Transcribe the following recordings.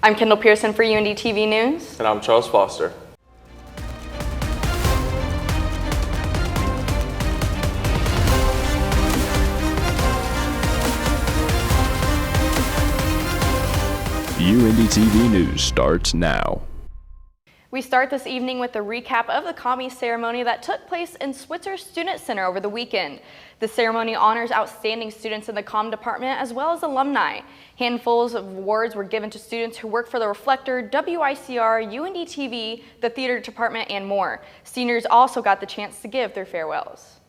I'm Kendall Pearson for UND TV News. And I'm Charles Foster. UND TV News starts now. We start this evening with a recap of the commie ceremony that took place in Switzer Student Center over the weekend. The ceremony honors outstanding students in the comm department as well as alumni. Handfuls of awards were given to students who work for the Reflector, WICR, UND TV, the theater department, and more. Seniors also got the chance to give their farewells.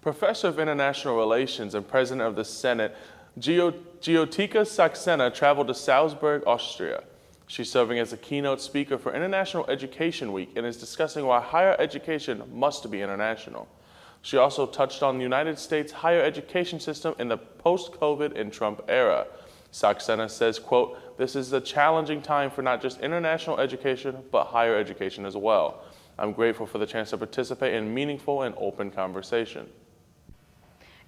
Professor of International Relations and President of the Senate, Giotica Saxena, traveled to Salzburg, Austria. She's serving as a keynote speaker for International Education Week and is discussing why higher education must be international. She also touched on the United States higher education system in the post-COVID and Trump era. Saxena says, quote, "This is a challenging time for not just international education, but higher education as well. I'm grateful for the chance to participate in meaningful and open conversation."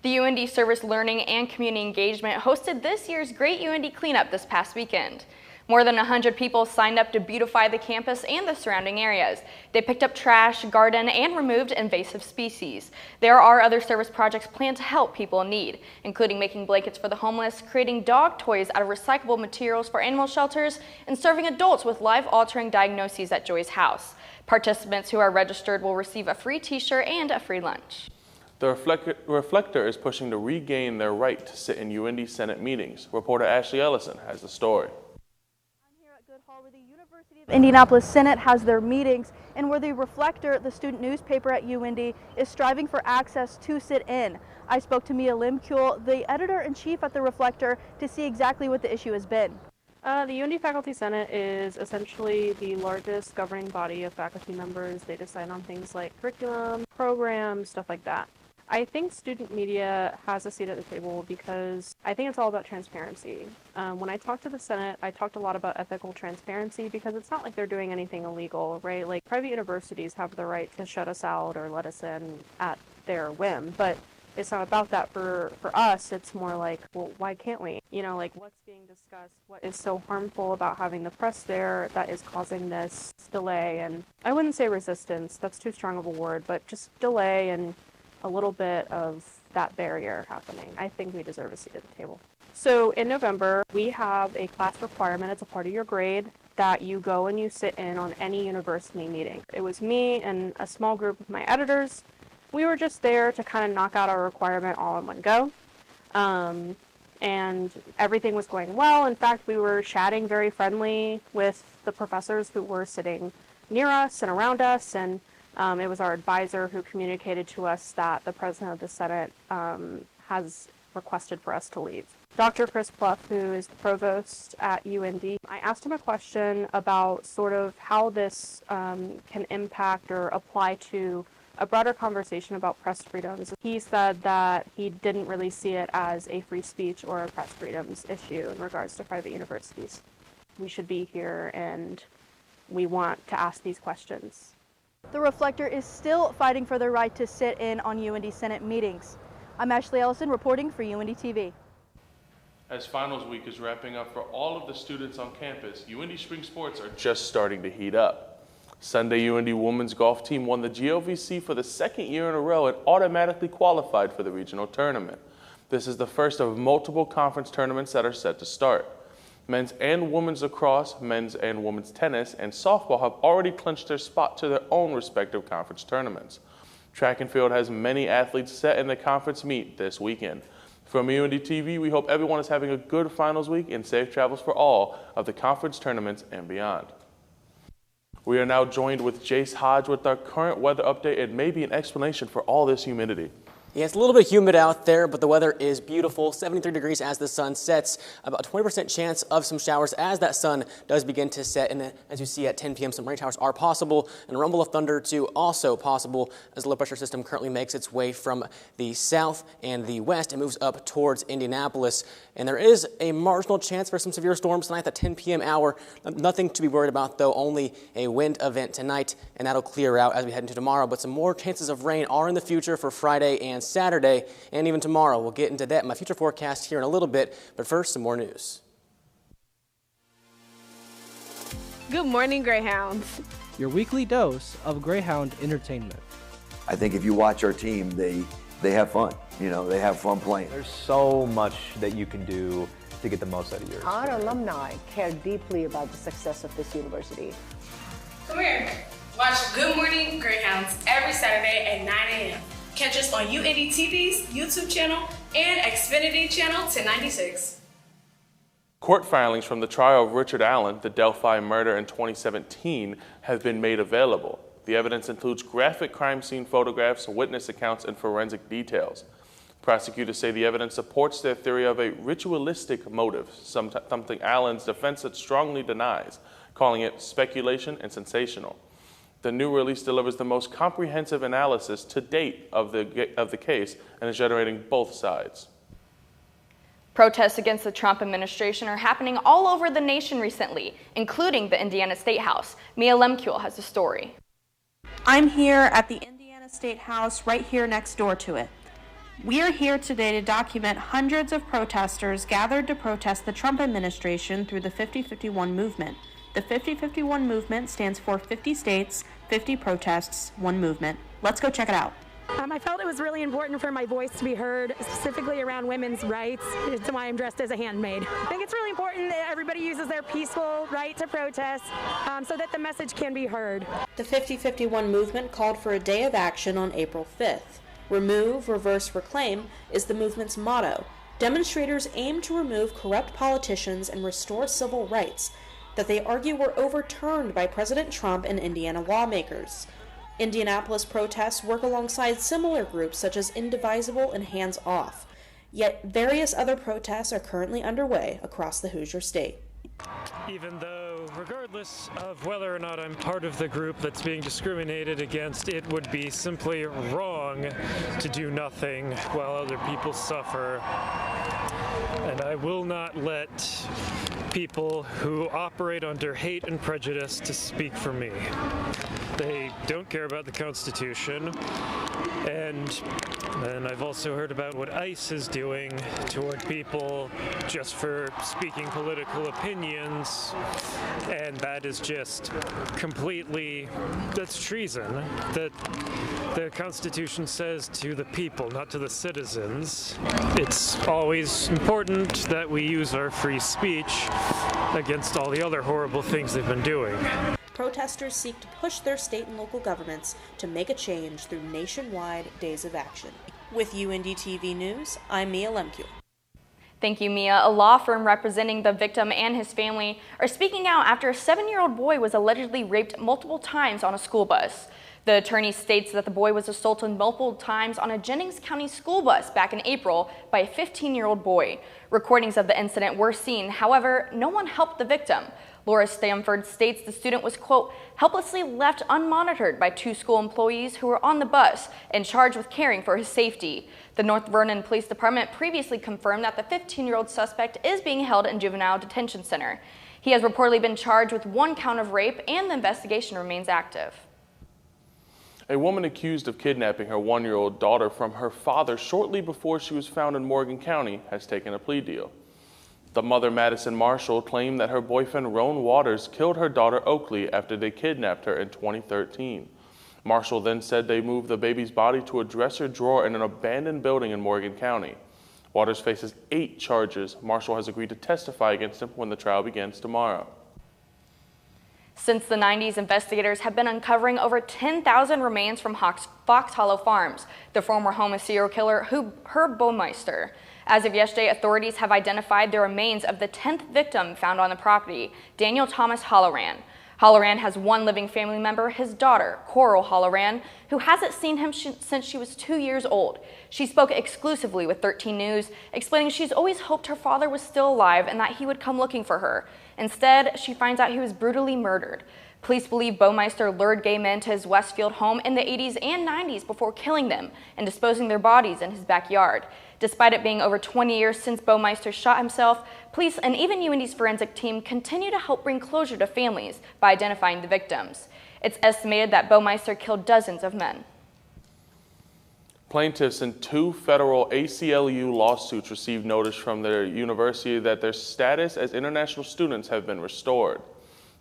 The UND Service Learning and Community Engagement hosted this year's Great UND Cleanup this past weekend. More than 100 people signed up to beautify the campus and the surrounding areas. They picked up trash, gardened, and removed invasive species. There are other service projects planned to help people in need, including making blankets for the homeless, creating dog toys out of recyclable materials for animal shelters, and serving adults with life-altering diagnoses at Joy's house. Participants who are registered will receive a free t-shirt and a free lunch. The Reflector is pushing to regain their right to sit in UND Senate meetings. Reporter Ashley Ellison has the story. Where the University of Indianapolis Senate has their meetings and where the Reflector, the student newspaper at UND, is striving for access to sit in. I spoke to Mia Limkuhl, the editor-in-chief at the Reflector, to see exactly what the issue has been. The UND Faculty Senate is essentially the largest governing body of faculty members. They decide on things like curriculum, programs, stuff like that. I think student media has a seat at the table because I think it's all about transparency. When I talked to the Senate, I talked a lot about ethical transparency because it's not like they're doing anything illegal, right? Like private universities have the right to shut us out or let us in at their whim, but it's not about that for us. It's more like, well, why can't we? You know, like what's being discussed, what is so harmful about having the press there that is causing this delay, and I wouldn't say resistance, that's too strong of a word, but just delay and a little bit of that barrier happening. I think we deserve a seat at the table. So in November, we have a class requirement. It's a part of your grade that you go and you sit in on any university meeting. It was me and a small group of my editors. We were just there to kind of knock out our requirement all in one go. And everything was going well. In fact, we were chatting very friendly with the professors who were sitting near us and around us, and it was our advisor who communicated to us that the president of the Senate has requested for us to leave. Dr. Chris Pluff, who is the provost at UND, I asked him a question about sort of how this can impact or apply to a broader conversation about press freedoms. He said that he didn't really see it as a free speech or a press freedoms issue in regards to private universities. We should be here and we want to ask these questions. The Reflector is still fighting for their right to sit in on UND Senate meetings. I'm Ashley Ellison reporting for UND TV. As finals week is wrapping up for all of the students on campus, UND spring sports are just starting to heat up. Sunday, UND women's golf team won the GLVC for the second year in a row and automatically qualified for the regional tournament. This is the first of multiple conference tournaments that are set to start. Men's and women's lacrosse, men's and women's tennis, and softball have already clinched their spot to their own respective conference tournaments. Track and field has many athletes set in the conference meet this weekend. From UND TV, we hope everyone is having a good finals week and safe travels for all of the conference tournaments and beyond. We are now joined with Jace Hodge with our current weather update and maybe an explanation for all this humidity. Yeah, it's a little bit humid out there, but the weather is beautiful. 73 degrees as the sun sets. About 20% chance of some showers as that sun does begin to set. And then, as you see at 10 p.m., some rain showers are possible, and a rumble of thunder too also possible as the low pressure system currently makes its way from the south and the west and moves up towards Indianapolis. And there is a marginal chance for some severe storms tonight at the 10 p.m. hour. Nothing to be worried about, though. Only a wind event tonight, and that'll clear out as we head into tomorrow. But some more chances of rain are in the future for Friday and Saturday, and even tomorrow. We'll get into that in my future forecast here in a little bit, but first, some more news. Good morning, Greyhounds. Your weekly dose of Greyhound entertainment. I think if you watch our team, they have fun. You know, they have fun playing. There's so much that you can do to get the most out of yours. Our alumni care deeply about the success of this university. Come here. Watch Good Morning Greyhounds every Saturday at 9 a.m. Catch us on UND TV's YouTube channel and Xfinity Channel 1096. Court filings from the trial of Richard Allen, the Delphi murder in 2017, have been made available. The evidence includes graphic crime scene photographs, witness accounts, and forensic details. Prosecutors say the evidence supports their theory of a ritualistic motive, something Allen's defense strongly denies, calling it speculation and sensational. The new release delivers the most comprehensive analysis to date of the case and is generating both sides. Protests against the Trump administration are happening all over the nation recently, including the Indiana State House. Mia Lemkuhl has the story. I'm here at the Indiana State House, right here next door to it. We are here today to document hundreds of protesters gathered to protest the Trump administration through the 50-51 movement. The 50-51 movement stands for 50 states, 50 protests, 1 movement. Let's go check it out. I felt it was really important for my voice to be heard, specifically around women's rights. It's why I'm dressed as a handmaid. I think it's really important that everybody uses their peaceful right to protest so that the message can be heard. The 50-51 movement called for a day of action on April 5th. Remove, reverse, reclaim is the movement's motto. Demonstrators aim to remove corrupt politicians and restore civil rights that they argue were overturned by President Trump and Indiana lawmakers. Indianapolis protests work alongside similar groups such as Indivisible and Hands Off. Yet various other protests are currently underway across the Hoosier State. Even though, regardless of whether or not I'm part of the group that's being discriminated against, it would be simply wrong to do nothing while other people suffer. And I will not let people who operate under hate and prejudice to speak for me. They don't care about the Constitution. And I've also heard about what ICE is doing toward people just for speaking political opinions, and that is just completely, that's treason. That the Constitution says to the people, not to the citizens. It's always important that we use our free speech against all the other horrible things they've been doing. Protesters seek to push their state and local governments to make a change through nationwide days of action. With UND TV News, I'm Mia Lemkuhl. Thank you, Mia. A law firm representing the victim and his family are speaking out after a 7-year-old boy was allegedly raped multiple times on a school bus. The attorney states that the boy was assaulted multiple times on a Jennings County school bus back in April by a 15-year-old boy. Recordings of the incident were seen. However, no one helped the victim. Laura Stamford states the student was, quote, helplessly left unmonitored by 2 school employees who were on the bus and charged with caring for his safety. The North Vernon Police Department previously confirmed that the 15-year-old suspect is being held in juvenile detention center. He has reportedly been charged with 1 count of rape, and the investigation remains active. A woman accused of kidnapping her 1-year-old daughter from her father shortly before she was found in Morgan County has taken a plea deal. The mother, Madison Marshall, claimed that her boyfriend, Roan Waters, killed her daughter, Oakley, after they kidnapped her in 2013. Marshall then said they moved the baby's body to a dresser drawer in an abandoned building in Morgan County. Waters faces 8 charges. Marshall has agreed to testify against him when the trial begins tomorrow. Since the 90s, investigators have been uncovering over 10,000 remains from Fox Hollow Farms, the former home of serial killer Herb Baumeister. As of yesterday, authorities have identified the remains of the 10th victim found on the property, Daniel Thomas Halloran. Halloran has 1 living family member, his daughter, Coral Halloran, who hasn't seen him since she was 2 years old. She spoke exclusively with 13 News, explaining she's always hoped her father was still alive and that he would come looking for her. Instead, she finds out he was brutally murdered. Police believe Baumeister lured gay men to his Westfield home in the 80s and 90s before killing them and disposing their bodies in his backyard. Despite it being over 20 years since Baumeister shot himself, police and even UND's forensic team continue to help bring closure to families by identifying the victims. It's estimated that Baumeister killed dozens of men. Plaintiffs in 2 federal ACLU lawsuits received notice from their university that their status as international students have been restored.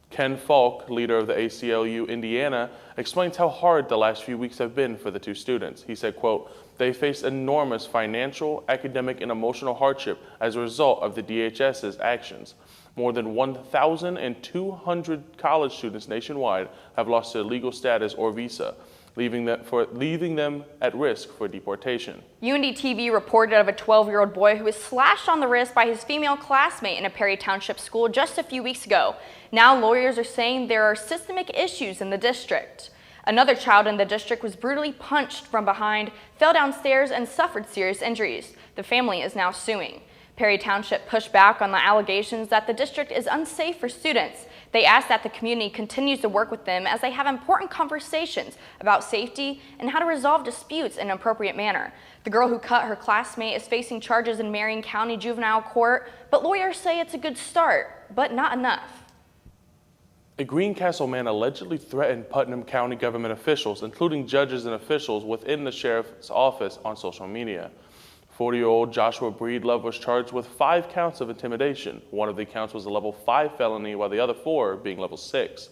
Ken Falk, leader of the ACLU Indiana, explains how hard the last few weeks have been for the two students. He said, quote, "They face enormous financial, academic, and emotional hardship as a result of the DHS's actions. More than 1,200 college students nationwide have lost their legal status or visa, leaving them at risk for deportation." UND TV reported of a 12-year-old boy who was slashed on the wrist by his female classmate in a Perry Township school just a few weeks ago. Now lawyers are saying there are systemic issues in the district. Another child in the district was brutally punched from behind, fell downstairs, and suffered serious injuries. The family is now suing. Perry Township pushed back on the allegations that the district is unsafe for students. They ask that the community continues to work with them as they have important conversations about safety and how to resolve disputes in an appropriate manner. The girl who cut her classmate is facing charges in Marion County Juvenile Court, but lawyers say it's a good start, but not enough. A Greencastle man allegedly threatened Putnam County government officials, including judges and officials within the sheriff's office, on social media. 40-year-old Joshua Breedlove was charged with 5 counts of intimidation. One of the counts was a level 5 felony, while the other 4 being level 6.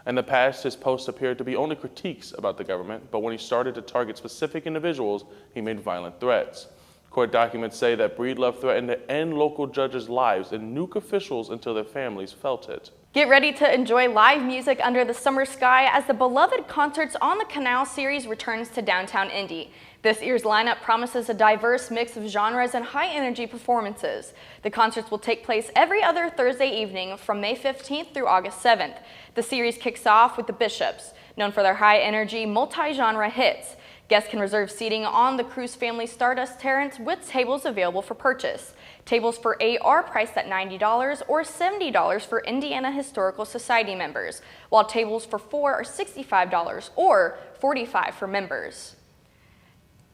In the past, his posts appeared to be only critiques about the government, but when he started to target specific individuals, he made violent threats. Court documents say that Breedlove threatened to end local judges' lives and nuke officials until their families felt it. Get ready to enjoy live music under the summer sky as the beloved Concerts on the Canal series returns to downtown Indy. This year's lineup promises a diverse mix of genres and high-energy performances. The concerts will take place every other Thursday evening from May 15th through August 7th. The series kicks off with the Bishops, known for their high-energy, multi-genre hits. Guests can reserve seating on the Cruise Family Stardust Terrace with tables available for purchase. Tables for 8 are priced at $90 or $70 for Indiana Historical Society members, while tables for 4 are $65 or $45 for members.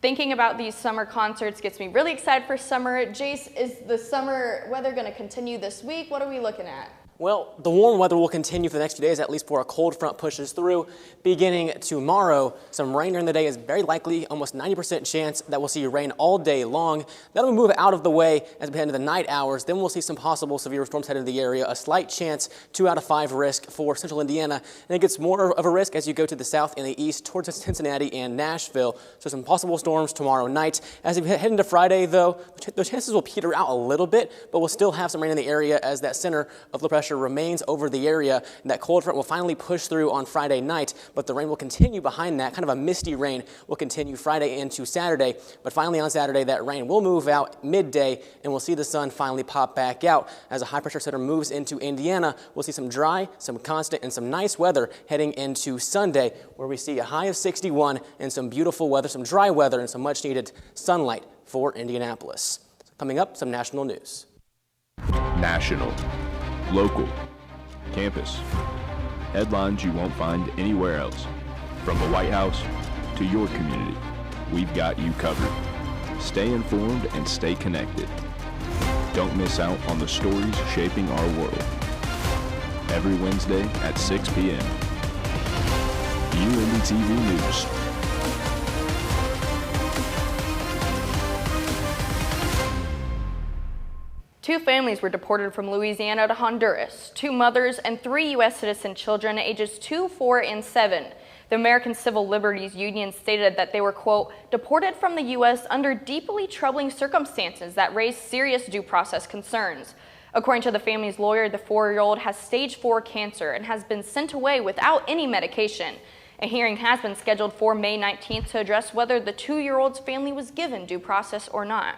Thinking about these summer concerts gets me really excited for summer. Jace, is the summer weather going to continue this week? What are we looking at? Well, the warm weather will continue for the next few days, at least before a cold front pushes through. Beginning tomorrow, some rain during the day is very likely, almost 90% chance that we'll see rain all day long. That'll move out of the way as we head into the night hours. Then we'll see some possible severe storms head into the area. A slight chance, 2 out of 5 risk for central Indiana. And it gets more of a risk as you go to the south and the east towards Cincinnati and Nashville. So some possible storms tomorrow night. As we head into Friday, though, the chances will peter out a little bit, but we'll still have some rain in the area as that center of low pressure remains over the area. And that cold front will finally push through on Friday night, but the rain will continue behind that. Kind of a misty rain will continue Friday into Saturday, but finally on Saturday that rain will move out midday and we'll see the sun finally pop back out. As a high pressure center moves into Indiana, we'll see some dry, some constant, and some nice weather heading into Sunday, where we see a high of 61 and some beautiful weather, some dry weather, and some much needed sunlight for Indianapolis. Coming up, some national news. National, local, campus. Headlines you won't find anywhere else. From the White House to your community, we've got you covered. Stay informed and stay connected. Don't miss out on the stories shaping our world. Every Wednesday at 6 p.m. UND TV News. Two families were deported from Louisiana to Honduras. 2 mothers and 3 U.S. citizen children ages 2, 4, and 7. The American Civil Liberties Union stated that they were, quote, deported from the U.S. under deeply troubling circumstances that raised serious due process concerns. According to the family's lawyer, the 4-year-old has stage 4 cancer and has been sent away without any medication. A hearing has been scheduled for May 19th to address whether the 2-year-old's family was given due process or not.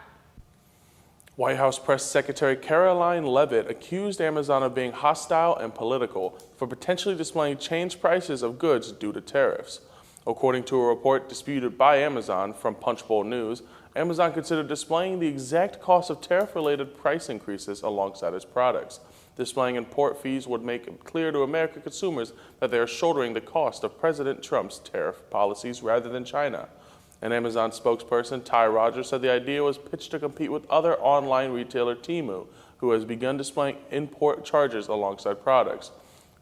White House Press Secretary Caroline Leavitt accused Amazon of being hostile and political for potentially displaying changed prices of goods due to tariffs. According to a report disputed by Amazon from Punchbowl News, Amazon considered displaying the exact cost of tariff-related price increases alongside its products. Displaying import fees would make it clear to American consumers that they are shouldering the cost of President Trump's tariff policies rather than China. An Amazon spokesperson, Ty Rogers, said the idea was pitched to compete with other online retailer Temu, who has begun displaying import charges alongside products.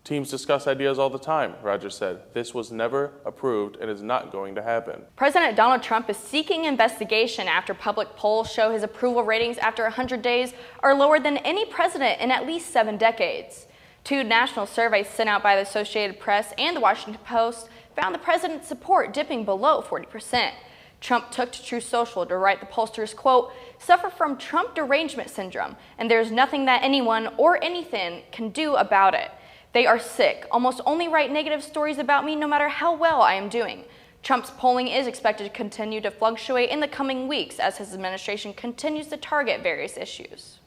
Teams discuss ideas all the time, Rogers said. This was never approved and is not going to happen. President Donald Trump is seeking investigation after public polls show his approval ratings after 100 days are lower than any president in at least 7 decades. Two national surveys sent out by the Associated Press and the Washington Post found the president's support dipping below 40%. Trump took to Truth Social to write the pollsters, quote, suffer from Trump derangement syndrome, and there's nothing that anyone or anything can do about it. They are sick, almost only write negative stories about me no matter how well I am doing. Trump's polling is expected to continue to fluctuate in the coming weeks as his administration continues to target various issues.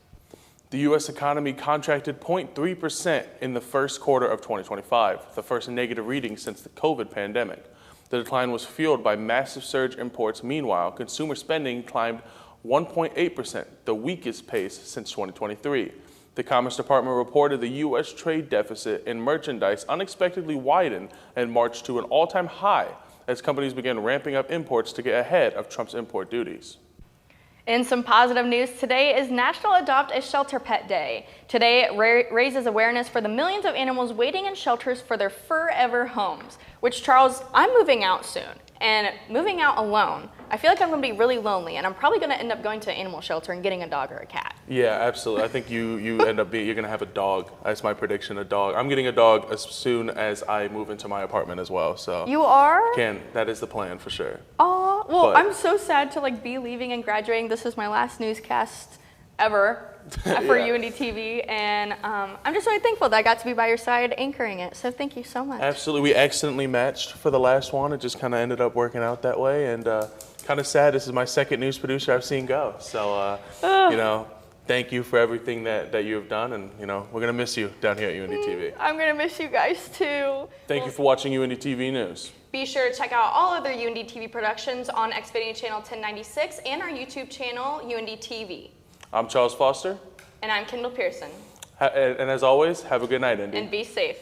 The U.S. economy contracted 0.3% in the first quarter of 2025, the first negative reading since the COVID pandemic. The decline was fueled by massive surge imports. Meanwhile, consumer spending climbed 1.8%, the weakest pace since 2023. The Commerce Department reported the U.S. trade deficit in merchandise unexpectedly widened and marched to an all-time high as companies began ramping up imports to get ahead of Trump's import duties. In some positive news, today is National Adopt a Shelter Pet Day. Today raises awareness for the millions of animals waiting in shelters for their forever homes, which, Charles, I'm moving out soon. And moving out alone, I feel like I'm going to be really lonely, and I'm probably going to end up going to an animal shelter and getting a dog or a cat. Yeah, absolutely. I think you end up you're going to have a dog. That's my prediction, a dog. I'm getting a dog as soon as I move into my apartment as well. So you are? That is the plan for sure. Oh, well, I'm so sad to be leaving and graduating. This is my last newscast ever for UND TV, and I'm just really thankful that I got to be by your side anchoring it, so thank you so much. Absolutely. We accidentally matched for the last one. It just kind of ended up working out that way, and kind of sad. This is my second news producer I've seen go, so thank you for everything that you have done, and we're going to miss you down here at UND TV. I'm going to miss you guys too. Thank you for watching UND TV News. Be sure to check out all other UND TV productions on Xfinity Channel 1096 and our YouTube channel, UND TV. I'm Charles Foster. And I'm Kendall Pearson. And as always, have a good night, Indy. And be safe.